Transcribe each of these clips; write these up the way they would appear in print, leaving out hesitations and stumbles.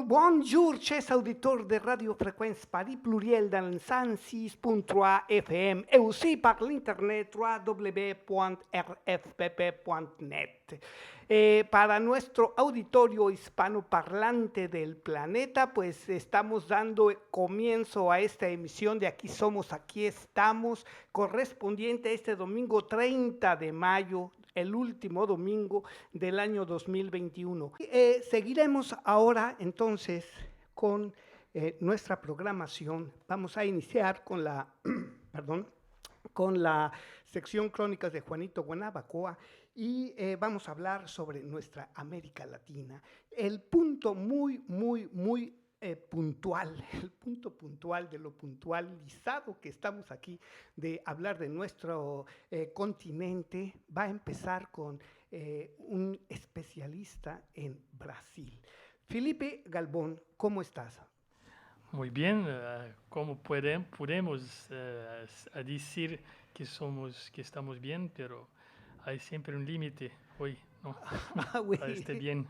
Bonjour, chers auditeurs de Radio Fréquence Paris Pluriel dans le 106.3 FM et aussi par l'internet www.rfpp.net. Para nuestro auditorio hispanoparlante del planeta, pues estamos dando comienzo a esta emisión de Aquí Somos, Aquí Estamos, correspondiente a este domingo 30 de mayo, el último domingo del año 2021. Seguiremos ahora entonces con nuestra programación. Vamos a iniciar con la, con la sección Crónicas de Juanito Guanabacoa y vamos a hablar sobre nuestra América Latina. El punto muy puntual, el punto puntual de lo puntualizado que estamos aquí de hablar de nuestro continente, va a empezar con un especialista en Brasil. Felipe Galbón, ¿cómo estás? Muy bien, como podemos decir que estamos bien, pero hay siempre un límite hoy, ¿no? A este bien.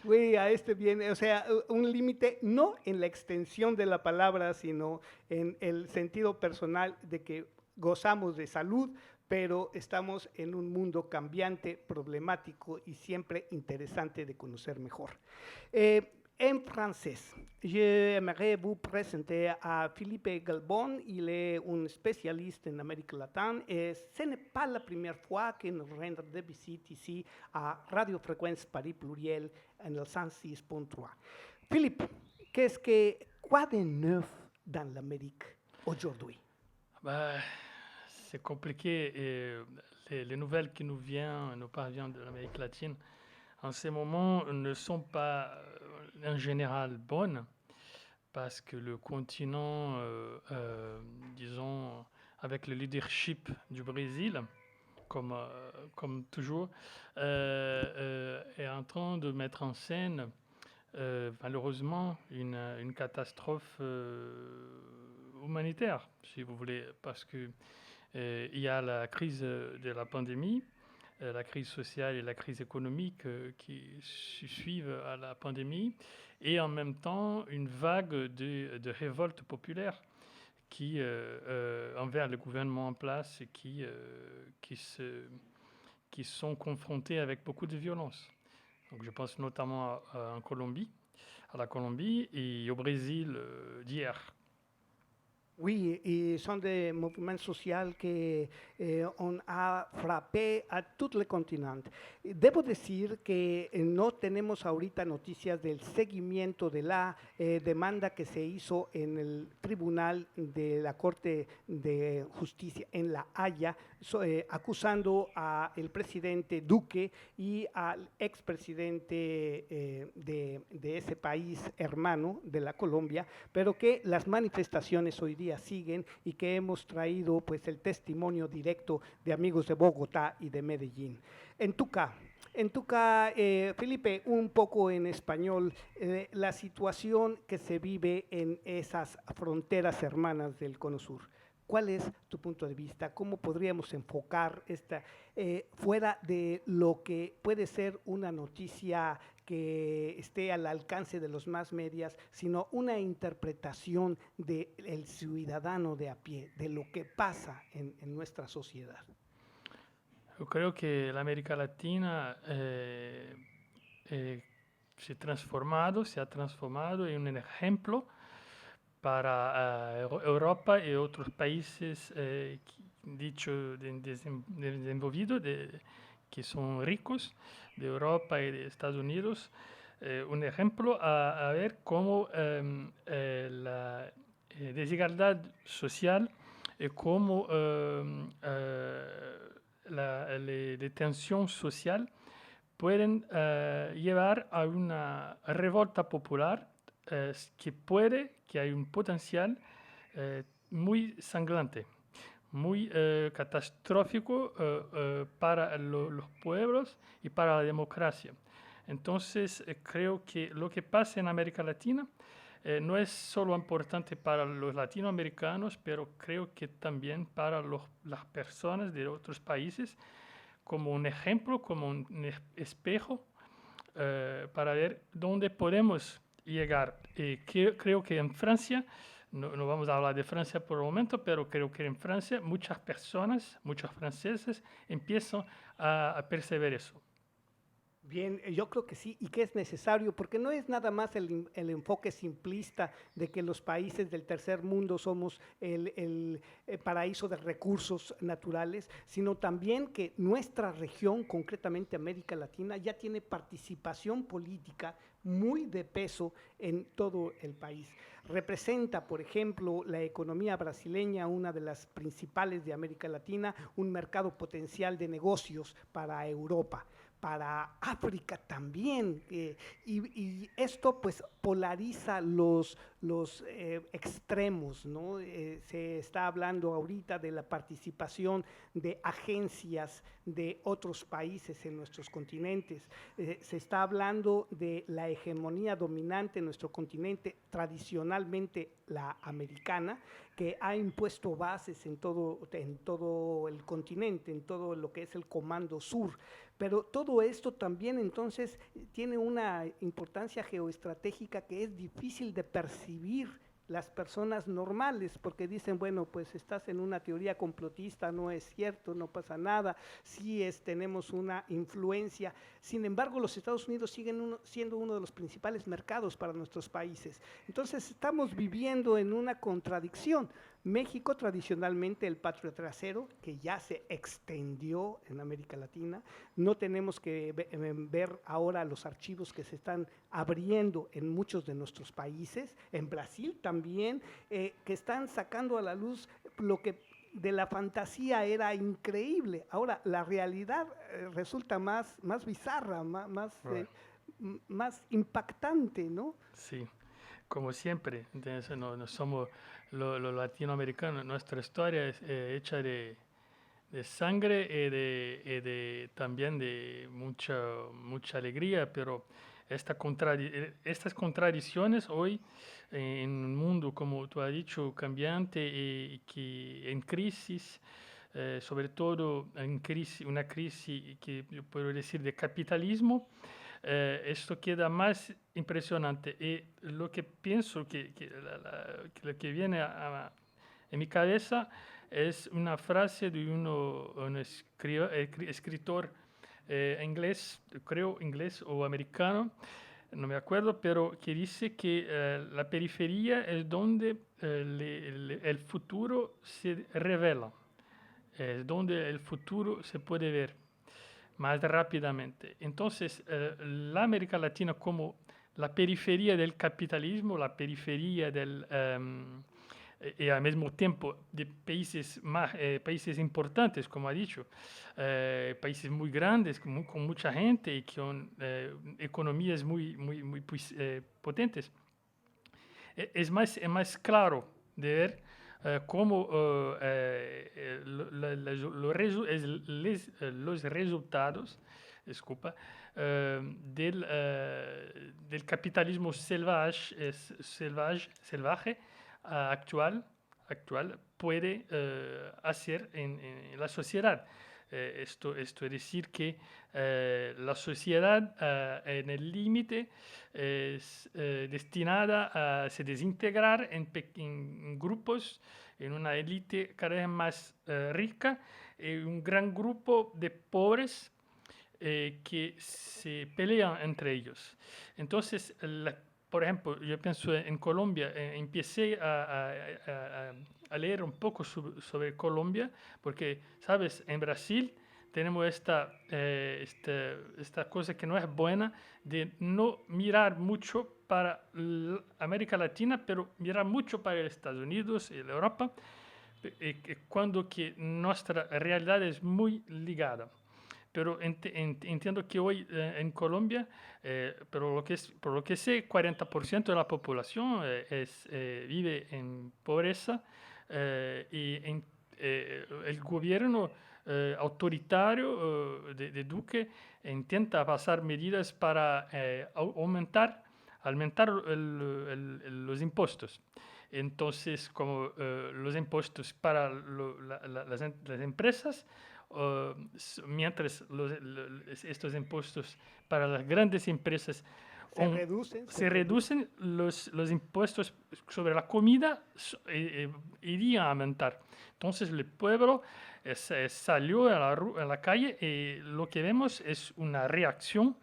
Güey, a este bien, o sea, un límite no en la extensión de la palabra, sino en el sentido personal de que gozamos de salud, pero estamos en un mundo cambiante, problemático y siempre interesante de conocer mejor. En français, j'aimerais vous présenter à Philippe Galbon. Il est un spécialiste en Amérique latine et ce n'est pas la première fois qu'il nous rend de visite ici à Radio Fréquence Paris Pluriel en el 106.3. Philippe, quoi de neuf dans l'Amérique aujourd'hui? C'est compliqué et les nouvelles qui nous parviennent de l'Amérique latine en ce moment ne sont pas en général bonnes parce que le continent, disons, avec le leadership du Brésil, comme toujours, est en train de mettre en scène malheureusement une catastrophe humanitaire, si vous voulez, parce que il y a la crise de la pandémie, la crise sociale et la crise économique qui suivent à la pandémie, et en même temps une vague de révolte populaire qui, envers le gouvernement en place et qui sont confrontés avec beaucoup de violence. Donc je pense notamment à la Colombie et au Brésil d'hier. Oui, y son des mouvements sociaux que on ha frappé a todo el continente. Debo decir que no tenemos ahorita noticias del seguimiento de la demanda que se hizo en el Tribunal de la Corte de Justicia en La Haya, acusando al presidente Duque y al expresidente de ese país hermano de la Colombia, pero que las manifestaciones hoy día siguen y que hemos traído pues el testimonio directo de amigos de Bogotá y de Medellín. En Tuca, Felipe, un poco en español, la situación que se vive en esas fronteras hermanas del Cono Sur. ¿Cuál es tu punto de vista? ¿Cómo podríamos enfocar esta, fuera de lo que puede ser una noticia que esté al alcance de los más medias, sino una interpretación del ciudadano de a pie, de lo que pasa en nuestra sociedad? Yo creo que la América Latina se ha transformado en un ejemplo para Europa y otros países desenvolvidos, que son ricos, de Europa y de Estados Unidos, un ejemplo a ver cómo la desigualdad social y cómo la tensión social pueden llevar a una revolta popular que hay un potencial muy sangrante, muy catastrófico para los pueblos y para la democracia. Entonces, creo que lo que pasa en América Latina no es solo importante para los latinoamericanos, pero creo que también para las personas de otros países, como un ejemplo, como un espejo, para ver dónde podemos llegar. Creo que en Francia, no vamos a hablar de Francia por el momento, pero creo que en Francia muchas personas, muchos franceses empiezan a percibir eso. Bien, yo creo que sí, y que es necesario, porque no es nada más el enfoque simplista de que los países del tercer mundo somos el paraíso de recursos naturales, sino también que nuestra región, concretamente América Latina, ya tiene participación política muy de peso en todo el país. Representa, por ejemplo, la economía brasileña, una de las principales de América Latina, un mercado potencial de negocios para Europa, para África también, y esto pues polariza los extremos, ¿no? Se está hablando ahorita de la participación de agencias de otros países en nuestros continentes, se está hablando de la hegemonía dominante en nuestro continente, tradicionalmente la americana, que ha impuesto bases en todo el continente, en todo lo que es el Comando Sur. Pero todo esto también entonces tiene una importancia geoestratégica que es difícil de percibir las personas normales, porque dicen, bueno, pues estás en una teoría complotista, no es cierto, no pasa nada, sí tenemos una influencia. Sin embargo, los Estados Unidos siguen siendo uno de los principales mercados para nuestros países. Entonces estamos viviendo en una contradicción. México, tradicionalmente el patrio trasero, que ya se extendió en América Latina. No tenemos que ver ahora los archivos que se están abriendo en muchos de nuestros países, en Brasil también, que están sacando a la luz lo que de la fantasía era increíble. Ahora, la realidad resulta más bizarra, Right. más impactante, ¿no? Sí, como siempre, entonces, no somos los latinoamericanos, nuestra historia es hecha de sangre también de mucha alegría, pero estas contradicciones hoy en un mundo, como tú has dicho, cambiante y que en crisis, sobre todo en una crisis que yo puedo decir de capitalismo, esto queda más impresionante. Y lo que pienso que lo que viene en mi cabeza es una frase de un escritor inglés, creo inglés o americano, no me acuerdo, pero que dice que la periferia es donde el futuro se revela, es donde el futuro se puede ver más rápidamente. Entonces, la América Latina como la periferia del capitalismo, la periferia y al mismo tiempo de países importantes, como ha dicho, países muy grandes, con mucha gente y con economías muy potentes. Es más claro de ver cómo los resultados, disculpa, del capitalismo salvaje actual puede hacer en la sociedad. Esto es decir que la sociedad en el límite es destinada a se desintegrar en grupos, en una élite cada vez más rica, y un gran grupo de pobres que se pelean entre ellos. Entonces, por ejemplo, yo pienso en Colombia, empecé a leer un poco sobre Colombia, porque, sabes, en Brasil tenemos esta cosa que no es buena de no mirar mucho para América Latina, pero mirar mucho para Estados Unidos y Europa, cuando que nuestra realidad es muy ligada. Pero entiendo que hoy en Colombia, por lo que sé, 40% de la población vive en pobreza el gobierno autoritario de Duque intenta pasar medidas para aumentar los impuestos. Entonces, como los impuestos para las empresas, mientras estos impuestos para las grandes empresas se reducen los impuestos sobre la comida, irían a aumentar. Entonces el pueblo salió a la calle y lo que vemos es una reacción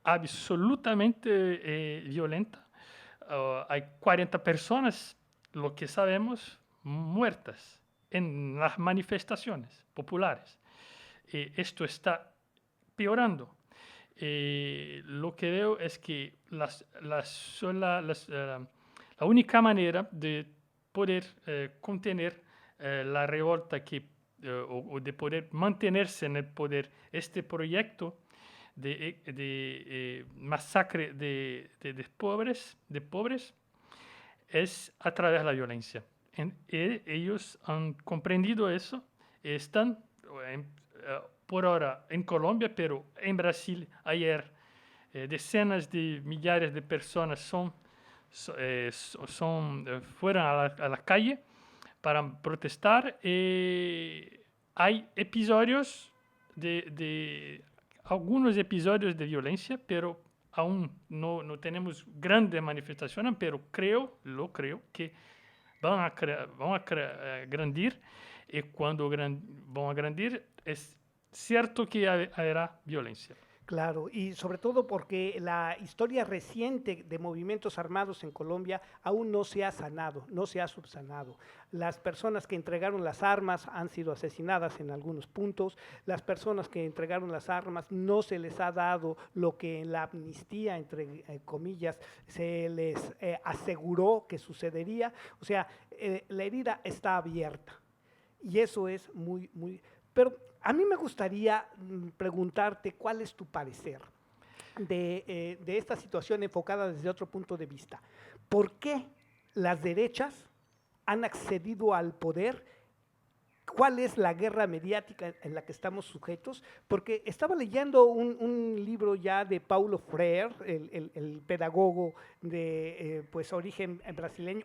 absolutamente violenta. Hay 40 personas, lo que sabemos, muertas en las manifestaciones populares. Esto está peorando. Lo que veo es que la única manera de poder contener la revolta o de poder mantenerse en el poder este proyecto de masacre de pobres es a través de la violencia. Ellos han comprendido eso y están por ahora en Colombia, pero en Brasil ayer decenas de millares de personas fueron a la calle para protestar. Hay episodios algunos episodios de violencia, pero aún no tenemos grandes manifestaciones, pero creo que van a grandir, y cuando van a grandir es cierto que habrá violencia. Claro, y sobre todo porque la historia reciente de movimientos armados en Colombia aún no se ha sanado, no se ha subsanado. Las personas que entregaron las armas han sido asesinadas en algunos puntos, las personas que entregaron las armas no se les ha dado lo que en la amnistía, entre comillas, se les aseguró que sucedería. O sea, la herida está abierta y eso es muy. Pero a mí me gustaría preguntarte cuál es tu parecer de esta situación enfocada desde otro punto de vista. ¿Por qué las derechas han accedido al poder? ¿Cuál es la guerra mediática en la que estamos sujetos? Porque estaba leyendo un libro ya de Paulo Freire, el pedagogo de pues, origen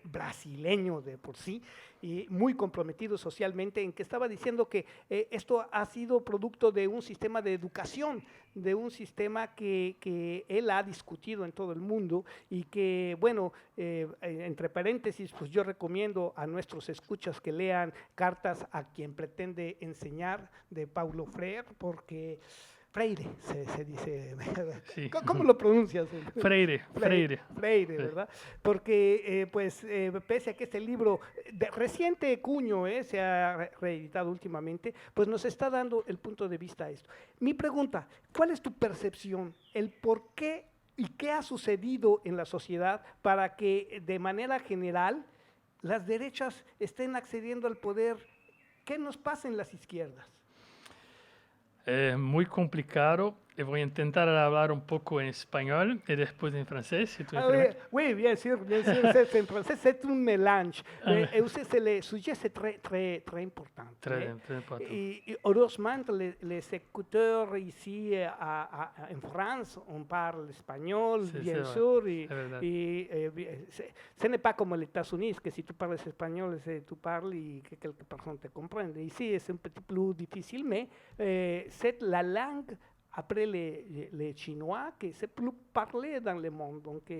brasileño de por sí, y muy comprometido socialmente, en que estaba diciendo que esto ha sido producto de un sistema de educación, de un sistema que él ha discutido en todo el mundo y que, bueno, entre paréntesis, pues yo recomiendo a nuestros escuchas que lean Cartas a quien pretende enseñar de Paulo Freire, porque Freire se dice, Sí. ¿Cómo lo pronuncias? Freire, sí. ¿Verdad? Porque, pese a que este libro de reciente cuño se ha reeditado últimamente, pues nos está dando el punto de vista a esto. Mi pregunta, ¿cuál es tu percepción, el por qué y qué ha sucedido en la sociedad para que de manera general las derechas estén accediendo al poder? ¿Qué nos pasa en las izquierdas? Muy complicado. Voy a intentar hablar un poco en español y después en francés. Si tú oui, bien sûr, c'est en français, c'est un mélange. C'est le sujet, c'est très important. Très important. Et heureusement, les écouteurs ici en France, on parle espagnol, bien sûr. Ce n'est pas comme aux États-Unis, que si tu parles espagnol, tu parles et que quelques personnes te comprennent. Ici, c'est un petit peu plus difficile, mais c'est la langue après le chinois, que c'est plus parlé dans le monde. Donc,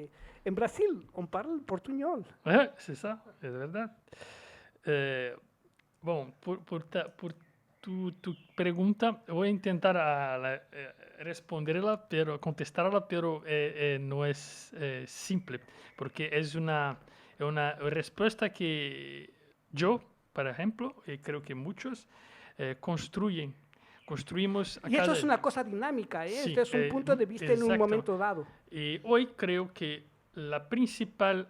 en Brasil, on parle portuñol. C'est ça, es verdad. Bon, por tu pregunta, voy a intentar responderla, contestarla, pero no es simple, porque es una respuesta que yo, por ejemplo, y creo que muchos, construimos. Y eso es una cosa dinámica, Sí, este es un punto de vista en un momento dado. Y hoy creo que la principal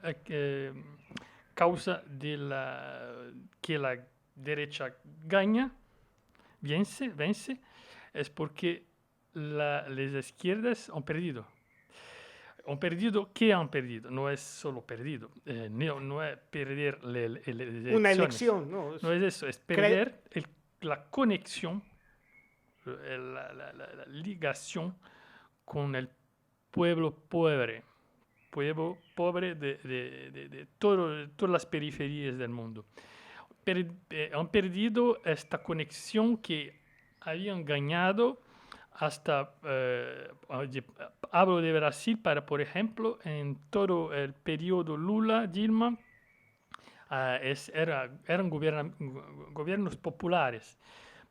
causa de que la derecha vence, es porque las izquierdas han perdido. ¿Qué han perdido? No es solo perdido, no es perder una elección, ¿no? No es eso, es perder la conexión, la ligación con el pueblo pobre de todas las periferias del mundo. Han perdido esta conexión que habían ganado hasta, hablo de Brasil, por ejemplo, en todo el periodo Lula-Dilma, eran gobiernos populares,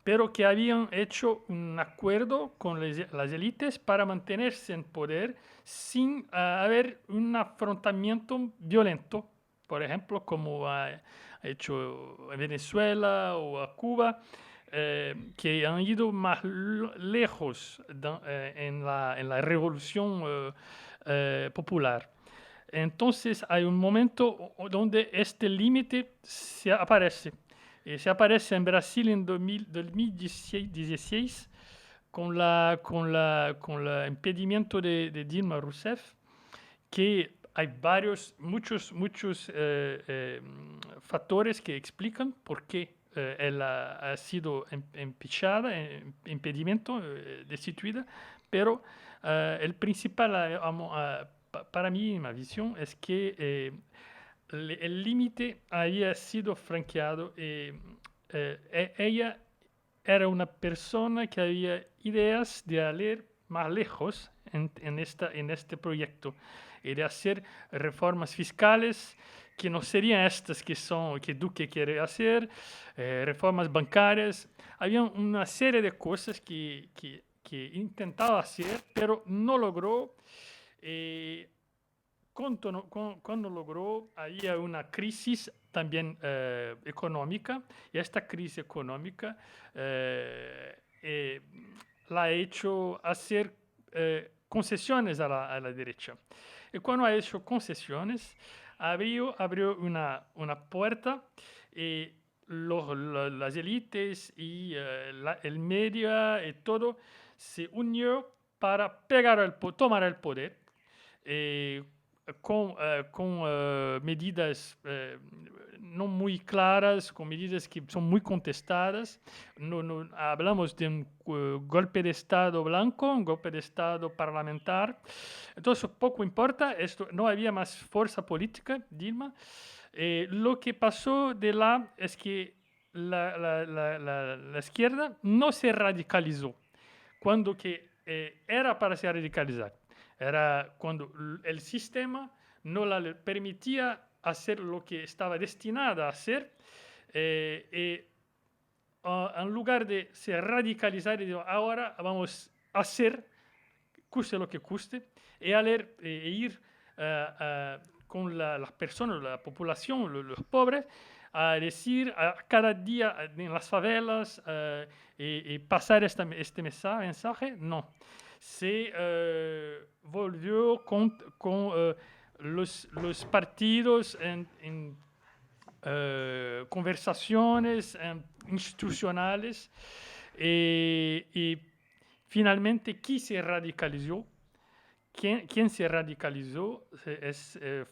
pero que habían hecho un acuerdo con las élites para mantenerse en poder sin haber un afrontamiento violento, por ejemplo, como ha hecho Venezuela o a Cuba, que han ido más lejos en la revolución popular. Entonces hay un momento donde este límite se aparece. Se aparece en Brasil en 2016 con el impedimento de Dilma Rousseff, que hay muchos factores que explican por qué ella ha sido impeachada, impedimento, destituida, pero el principal, para mí, mi visión, es que el límite había sido franqueado. Ella era una persona que había ideas de ir más lejos en este proyecto y de hacer reformas fiscales que no serían estas que Duque quiere hacer, reformas bancarias. Había una serie de cosas que intentaba hacer, pero no logró. Cuando logró, había una crisis también económica, y esta crisis económica la ha hecho hacer concesiones a la derecha. Y cuando ha hecho concesiones, abrió una puerta y las élites y el media y todo se unió para tomar el poder. Con medidas no muy claras, con medidas que son muy contestadas. No hablamos de un golpe de Estado blanco, un golpe de Estado parlamentar. Entonces, poco importa, esto no había más fuerza política, Dilma. Lo que pasó es que la izquierda no se radicalizó cuando que era para se radicalizar. Era cuando el sistema no le permitía hacer lo que estaba destinada a hacer. En lugar de se radicalizar y decir, ahora vamos a hacer, cueste lo que cueste, y ir con las personas, la población, los pobres, a decir cada día en las favelas y pasar este mensaje, no. Se volvió con los partidos en conversaciones institucionales y finalmente, ¿quién se radicalizó? ¿Quién se radicalizó?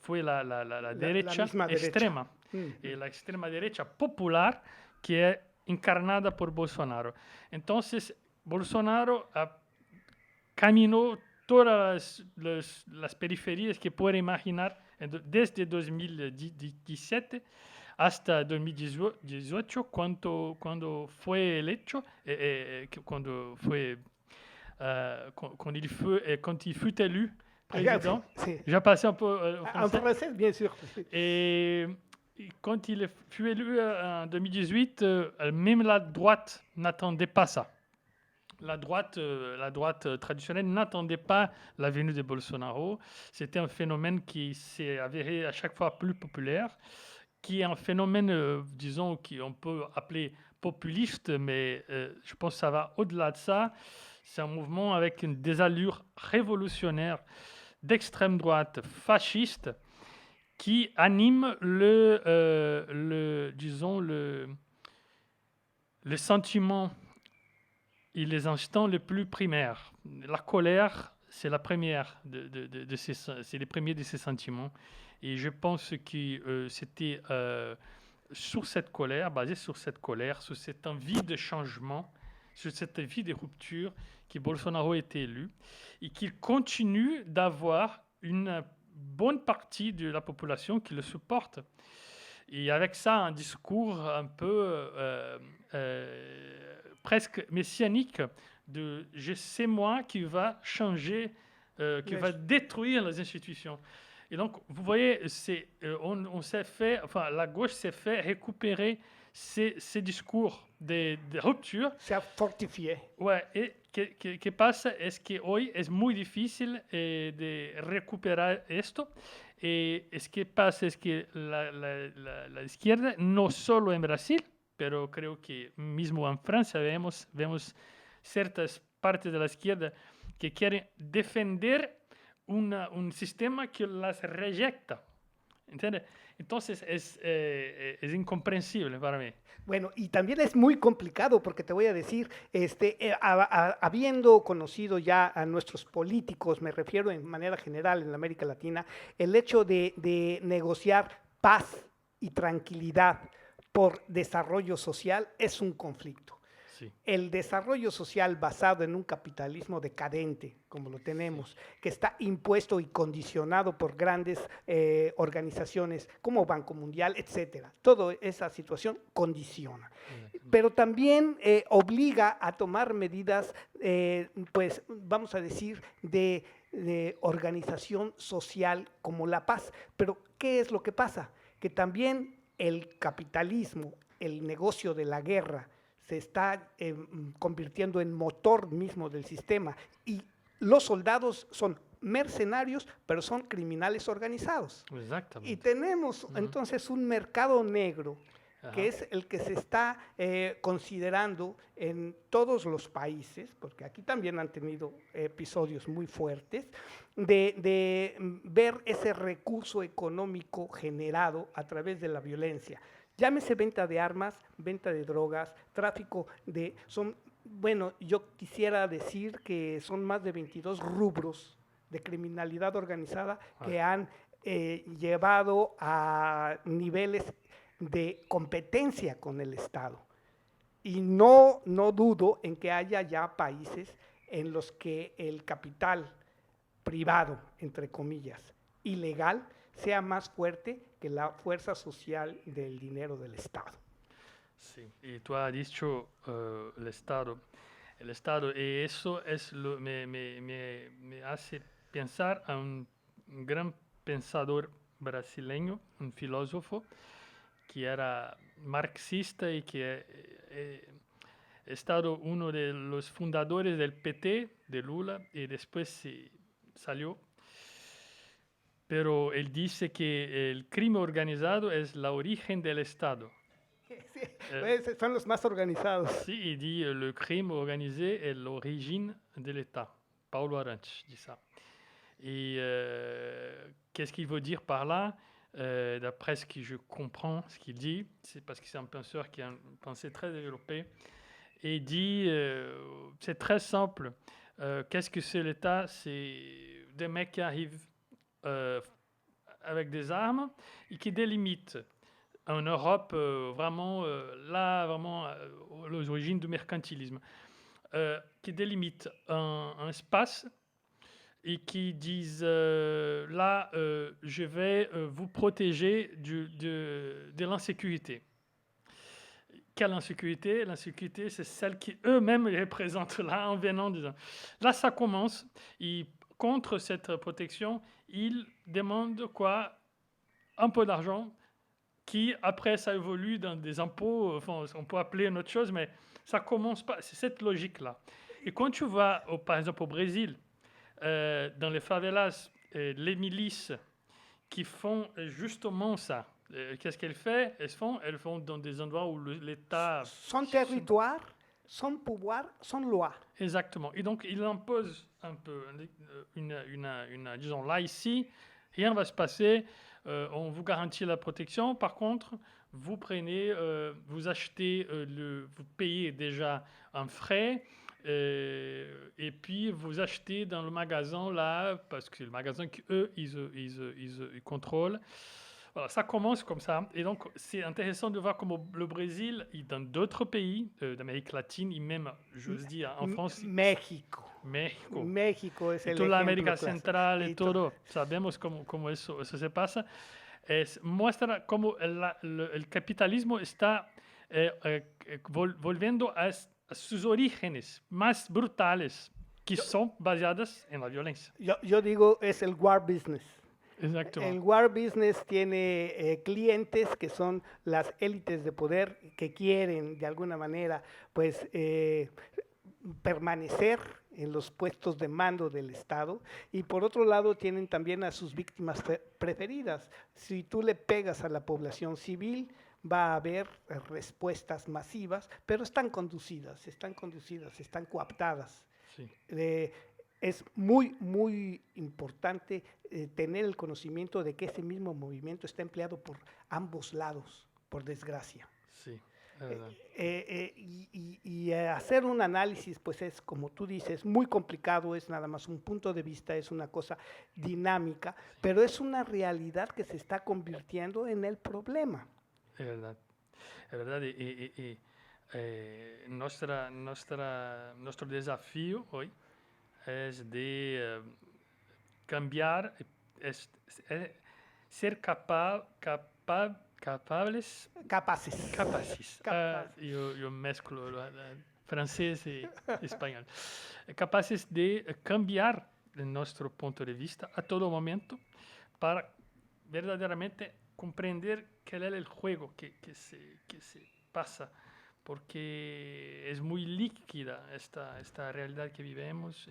Fue la derecha extrema, la extrema derecha popular, que es encarnada por Bolsonaro. Entonces, Bolsonaro caminó todas las periferias que puede imaginar desde 2017 hasta 2018, cuando fue el hecho, quand il fut élu président. J'ai passé un peu en français, bien sûr. Et quand il fut élu en 2018, même la droite n'attendait pas ça. La droite traditionnelle n'attendait pas la venue de Bolsonaro. C'était un phénomène qui s'est avéré à chaque fois plus populaire, qui est un phénomène, disons, qu'on peut appeler populiste, mais je pense que ça va au-delà de ça. C'est un mouvement avec des allures révolutionnaires d'extrême droite fasciste qui anime disons, le sentiment et les instants les plus primaires. La colère, c'est la première c'est les premiers de ces sentiments. Et je pense que c'était sur cette colère, basé sur cette colère, sur cette envie de changement, sur cette envie de rupture, que Bolsonaro a été élu et qu'il continue d'avoir une bonne partie de la population qui le supporte. Et avec ça, un discours un peu presque messianique c'est moi qui va changer, qui va détruire les institutions. Et donc, vous voyez, on s'est fait, enfin, la gauche s'est fait récupérer ces discours de rupture. Se ha fortifié. Ouais, y ¿qué pasa? Es que hoy es muy difícil de recuperar esto. Es que pasa es que la izquierda, no solo en Brasil, pero creo que mismo en Francia vemos ciertas partes de la izquierda que quieren defender un sistema que las reyecta. ¿Entiendes? Entonces es incomprensible para mí. Bueno, y también es muy complicado porque te voy a decir, habiendo conocido ya a nuestros políticos, me refiero en manera general en América Latina, el hecho de negociar paz y tranquilidad por desarrollo social es un conflicto. Sí. El desarrollo social basado en un capitalismo decadente, como lo tenemos, que está impuesto y condicionado por grandes organizaciones como Banco Mundial, etcétera. Toda esa situación condiciona. Pero también obliga a tomar medidas, pues vamos a decir, de organización social como la paz. Pero, ¿qué es lo que pasa? Que también el capitalismo, el negocio de la guerra, se está convirtiendo en motor mismo del sistema y los soldados son mercenarios, pero son criminales organizados. Exactamente. Y tenemos entonces un mercado negro que es el que se está considerando en todos los países, porque aquí también han tenido episodios muy fuertes, de ver ese recurso económico generado a través de la violencia. Llámese venta de armas, venta de drogas, tráfico de... Bueno, yo quisiera decir que son más de 22 rubros de criminalidad organizada que han llevado a niveles de competencia con el Estado. Y no dudo en que haya ya países en los que el capital privado, entre comillas, ilegal, sea más fuerte que la fuerza social del dinero del Estado. Sí, y tú has dicho el Estado, y eso me hace pensar a un gran pensador brasileño, un filósofo, que era marxista y que ha estado uno de los fundadores del PT, de Lula, y después salió. Pero él dice que el crimen organizado es la origen del Estado. Sí, son los más organizados. Sí, il dit le crime organisé est l'origine de l'État. Paulo Arantes dit ça. Et qu'est-ce qu'il veut dire par là? D'après ce que je comprends, ce qu'il dit, c'est parce que c'est un penseur qui a une pensée très développée. Et il dit, c'est très simple. Qu'est-ce que c'est l'État? C'est des mecs qui arrivent avec des armes et qui délimitent en Europe vraiment aux origines du mercantilisme, qui délimitent un espace et qui disent là je vais vous protéger de l'insécurité. Quelle insécurité? L'insécurité, c'est celle qui eux-mêmes représentent là en venant disant. Là, ça commence. Et contre cette protection, ils demandent quoi? Un peu d'argent qui, après, ça évolue dans des impôts. Enfin, on peut appeler une autre chose, mais ça commence pas. C'est cette logique-là. Et quand tu vas, par exemple, au Brésil, dans les favelas, les milices qui font justement ça, qu'est-ce qu'elles font? Elles font dans des endroits où l'État... Son territoire, son pouvoir, son loi. Exactement. Et donc, il impose un peu disons, là, ici, rien ne va se passer, on vous garantit la protection. Par contre, vous prenez, vous achetez, vous payez déjà un frais, et puis vous achetez dans le magasin là, parce que c'est le magasin qu'eux, ils contrôlent. Voilà, ça commence comme ça. Et donc, c'est intéressant de voir comment le Brésil, et dans d'autres pays d'Amérique latine, et même, j'ose dire, en France... México. México es el toda la América clásico. Central y todo. Sabemos cómo eso se pasa. Muestra cómo el capitalismo está volviendo sus orígenes más brutales, que son basadas en la violencia. Yo digo, es el war business. Exacto. El war business tiene clientes que son las élites de poder que quieren de alguna manera pues permanecer en los puestos de mando del Estado, y por otro lado tienen también a sus víctimas preferidas. Si tú le pegas a la población civil, va a haber respuestas masivas, pero están conducidas, están coaptadas. Sí. Es muy, muy importante tener el conocimiento de que ese mismo movimiento está empleado por ambos lados, por desgracia. Sí. Y hacer un análisis, pues es, como tú dices, muy complicado, es nada más un punto de vista, es una cosa dinámica, pero es una realidad que se está convirtiendo en el problema. Es verdad. Es verdad. Nuestro desafío hoy es de cambiar, ser capaces. Yo mezclo francés y español. Capaces de cambiar nuestro punto de vista a todo momento para verdaderamente comprender qué es el juego que se pasa, porque es muy líquida esta realidad que vivimos.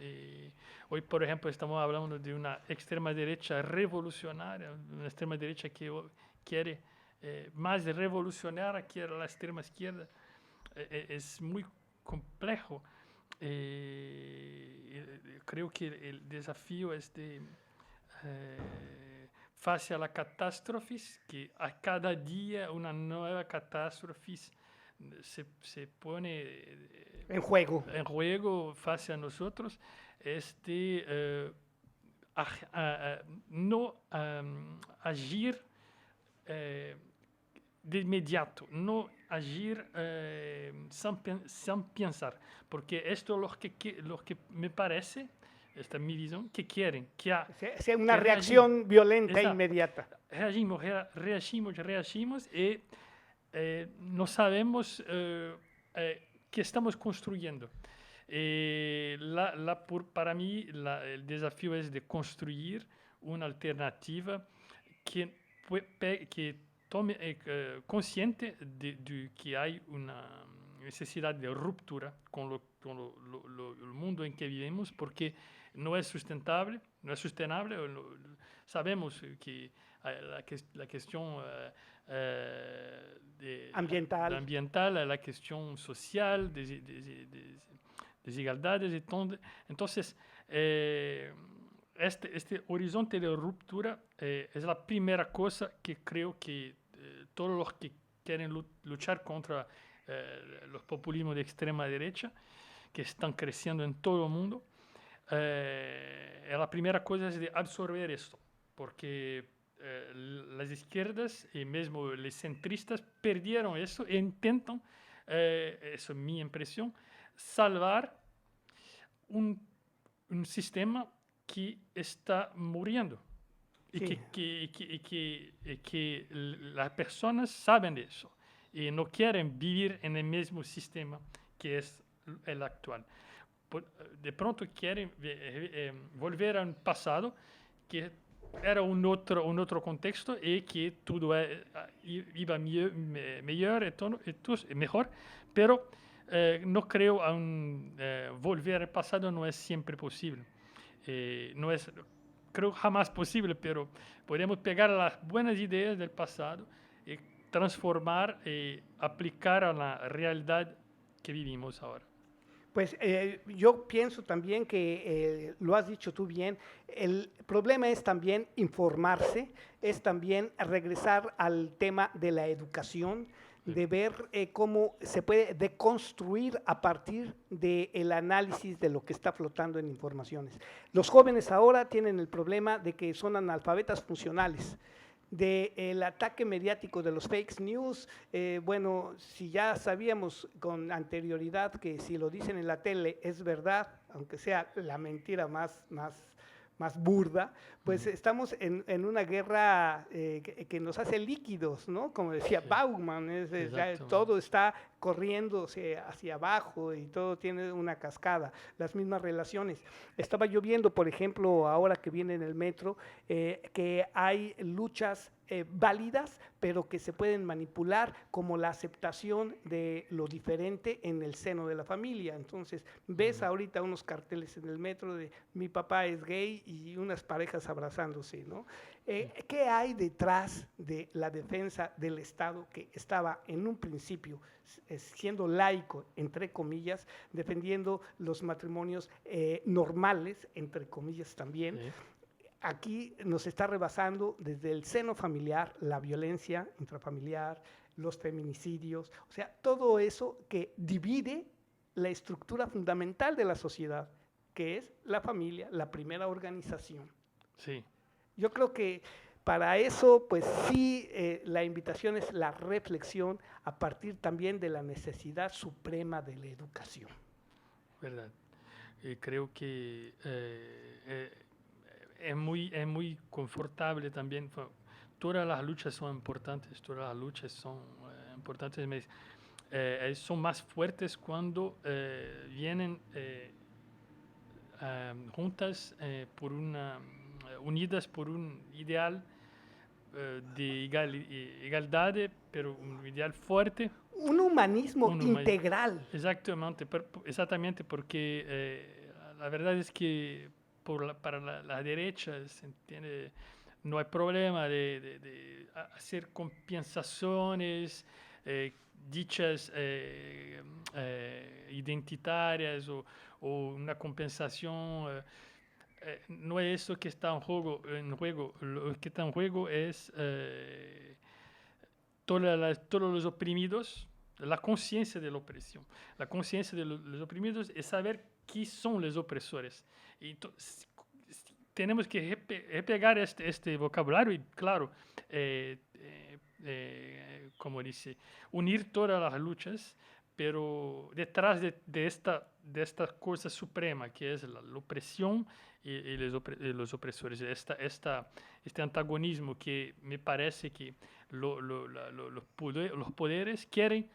Hoy, por ejemplo, estamos hablando de una extrema derecha revolucionaria, una extrema derecha que quiere más revolucionar que la extrema izquierda. Es muy complejo. Creo que el desafío es de face a la catástrofe, que a cada día una nueva catástrofe se pone en juego face a nosotros, es de no agir de inmediato, no agir sin pensar, porque esto es lo que me parece, esta es mi visión, que quieren, sea una reacción violenta Exacto. Inmediata. Reagimos y no sabemos qué estamos construyendo. Para mí el desafío es de construir una alternativa que tome consciente de que hay una necesidad de ruptura con el mundo en que vivimos, porque no es sustentable. Sabemos que la cuestión ambiental, la cuestión social, desigualdades y todo. Entonces, este horizonte de ruptura es la primera cosa que creo que todos los que quieren luchar contra los populismos de extrema derecha, que están creciendo en todo el mundo, la primera cosa es de absorber esto, porque las izquierdas y mismo los centristas perdieron eso e intentan, eso es mi impresión, salvar un sistema que está muriendo. Sí. Que las personas saben de eso y no quieren vivir en el mismo sistema que es el actual. De pronto quieren volver a un pasado que era un otro contexto y que todo iba mejor, mejor, pero no creo aún volver al pasado no es siempre posible. No es, creo jamás posible, pero podemos pegar las buenas ideas del pasado y transformar y aplicar a la realidad que vivimos ahora. Pues yo pienso también que lo has dicho tú bien, el problema es también informarse, es también regresar al tema de la educación, de ver cómo se puede deconstruir a partir del análisis de lo que está flotando en informaciones. Los jóvenes ahora tienen el problema de que son analfabetas funcionales, del ataque mediático de los fake news. Bueno, si ya sabíamos con anterioridad que si lo dicen en la tele es verdad, aunque sea la mentira más más burda, pues estamos en una guerra que nos hace líquidos, ¿no? Como decía Sí. Bauman, ya Exacto. todo está corriendo hacia abajo y todo tiene una cascada, las mismas relaciones. Estaba yo viendo, por ejemplo, ahora que viene en el metro, que hay luchas válidas, pero que se pueden manipular, como la aceptación de lo diferente en el seno de la familia. Entonces, ves ahorita unos carteles en el metro de mi papá es gay y unas parejas abrazándose, ¿no? ¿Qué hay detrás de la defensa del Estado que estaba en un principio siendo laico, entre comillas, defendiendo los matrimonios normales, entre comillas también? Sí. Aquí nos está rebasando desde el seno familiar, la violencia intrafamiliar, los feminicidios, o sea, todo eso que divide la estructura fundamental de la sociedad, que es la familia, la primera organización. Sí. Yo creo que para eso, pues sí, la invitación es la reflexión a partir también de la necesidad suprema de la educación. Verdad. Y creo que es muy confortable también. Todas las luchas son importantes, todas las luchas son importantes, son más fuertes cuando vienen juntas unidas por un ideal de igualdad, pero un ideal fuerte. Un humanismo Mas integral. exactamente, porque la verdad es que para la derecha se entiende, no hay problema de hacer compensaciones dichas identitarias o una compensación. No es eso que está en juego. Lo que está en juego es todos los oprimidos, la conciencia de la opresión. La conciencia de los oprimidos es saber quién son los opresores. Y tenemos que repegar este vocabulario y, claro, como dice, unir todas las luchas, pero detrás de esta cosa suprema que es la opresión y los opresores, este antagonismo que me parece que los poderes quieren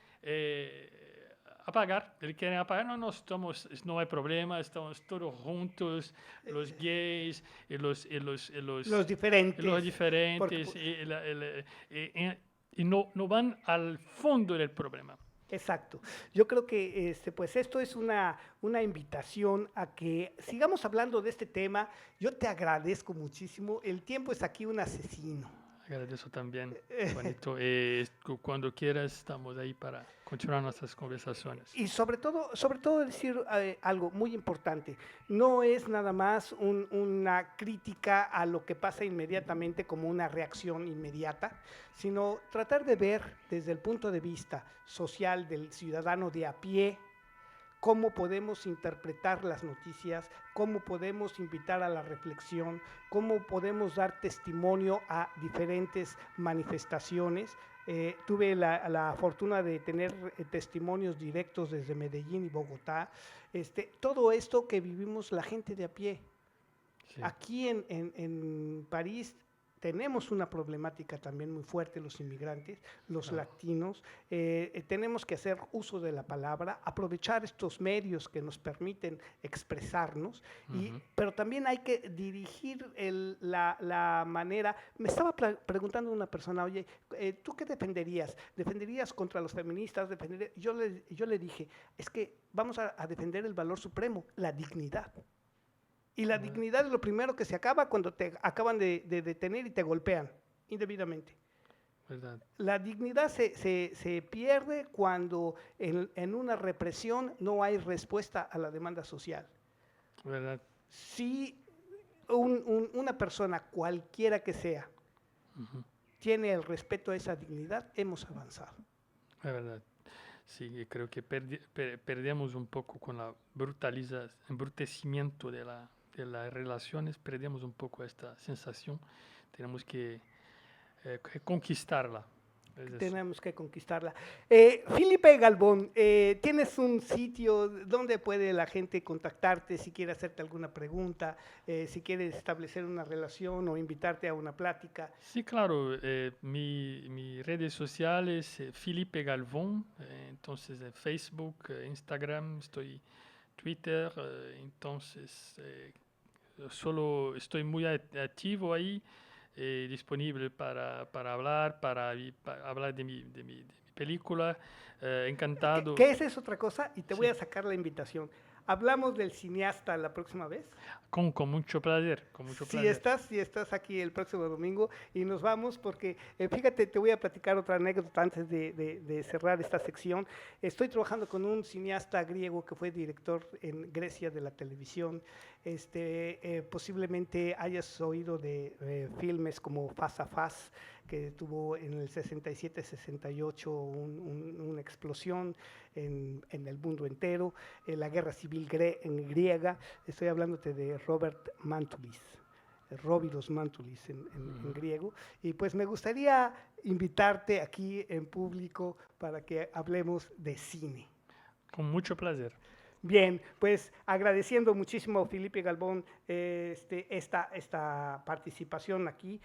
apagar. Eles quieren apagar. No, no hay problema, estamos todos juntos, los gays y los diferentes. los diferentes, y no van al fondo del problema. Exacto. Yo creo que pues esto es una invitación a que sigamos hablando de este tema. Yo te agradezco muchísimo. El tiempo es aquí un asesino. Agradezco también, Juanito. Cuando quieras, estamos ahí para continuar nuestras conversaciones. Y sobre todo decir algo muy importante. No es nada más una crítica a lo que pasa inmediatamente como una reacción inmediata, sino tratar de ver desde el punto de vista social del ciudadano de a pie, cómo podemos interpretar las noticias, cómo podemos invitar a la reflexión, cómo podemos dar testimonio a diferentes manifestaciones. Tuve la fortuna de tener testimonios directos desde Medellín y Bogotá. Todo esto que vivimos la gente de a pie. Sí. Aquí en París tenemos una problemática también muy fuerte, los inmigrantes, los latinos. Tenemos que hacer uso de la palabra, aprovechar estos medios que nos permiten expresarnos, pero también hay que dirigir la manera. Me estaba preguntando una persona, oye, ¿tú qué defenderías? ¿Defenderías contra los feministas? Yo le dije, es que vamos a defender el valor supremo, la dignidad. Y la dignidad es lo primero que se acaba cuando te acaban de detener y te golpean indebidamente. ¿Verdad? La dignidad se pierde cuando en una represión no hay respuesta a la demanda social. ¿Verdad? Si una persona, cualquiera que sea, tiene el respeto a esa dignidad, hemos avanzado. Es verdad. Sí, creo que perdemos un poco con la embrutecimiento de las relaciones, perdemos un poco esta sensación. Tenemos que conquistarla. es eso. Tenemos que conquistarla. Felipe Galvón, ¿tienes un sitio donde puede la gente contactarte si quiere hacerte alguna pregunta, si quiere establecer una relación o invitarte a una plática? Sí, claro, mi redes sociales, Felipe Galvón, entonces Facebook, Instagram, Twitter, entonces solo estoy muy activo ahí, disponible para hablar, para hablar de mi película, encantado. Que esa es otra cosa y te voy Sí, a sacar la invitación. ¿Hablamos del cineasta la próxima vez? con mucho placer, con mucho Si placer. estás, si estás aquí el próximo domingo y nos vamos porque, fíjate, te voy a platicar otra anécdota antes de cerrar esta sección. Estoy trabajando con un cineasta griego que fue director en Grecia de la televisión. Posiblemente hayas oído de filmes como Fast a Fast, que tuvo en el 67-68 una explosión en el mundo entero, la guerra civil griega. Estoy hablándote de Robert Mantoulis. Róbilos Mantoulis en griego, y pues me gustaría invitarte aquí en público para que hablemos de cine. Con mucho placer. Bien, pues agradeciendo muchísimo a Felipe Galvón esta participación aquí.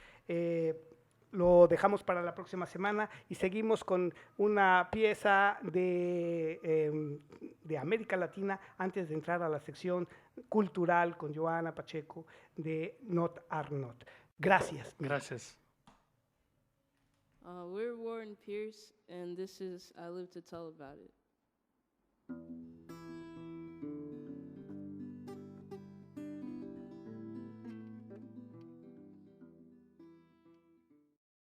Lo dejamos para la próxima semana y seguimos con una pieza de América Latina antes de entrar a la sección cultural con Joana Pacheco de Not Are Not. Gracias. Gracias. We're Warren Pierce, and this is I Live to Tell About It.